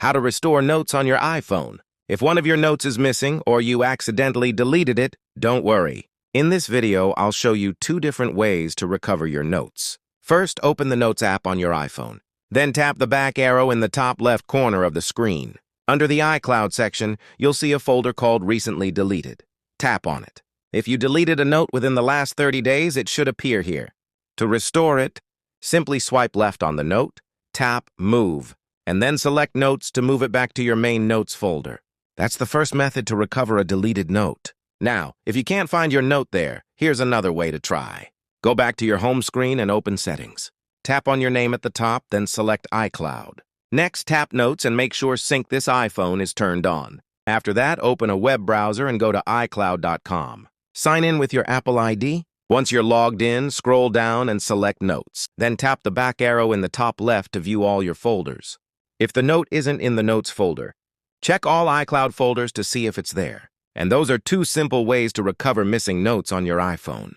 How to restore notes on your iPhone. If one of your notes is missing or you accidentally deleted it, don't worry. In this video, I'll show you 2 different ways to recover your notes. First, open the Notes app on your iPhone. Then tap the back arrow in the top left corner of the screen. Under the iCloud section, you'll see a folder called Recently Deleted. Tap on it. If you deleted a note within the last 30 days, it should appear here. To restore it, simply swipe left on the note, tap Move, and then select Notes to move it back to your main Notes folder. That's the first method to recover a deleted note. Now, if you can't find your note there, here's another way to try. Go back to your home screen and open Settings. Tap on your name at the top, then select iCloud. Next, tap Notes and make sure Sync This iPhone is turned on. After that, open a web browser and go to iCloud.com. Sign in with your Apple ID. Once you're logged in, scroll down and select Notes. Then tap the back arrow in the top left to view all your folders. If the note isn't in the Notes folder, check all iCloud folders to see if it's there. And those are 2 simple ways to recover missing notes on your iPhone.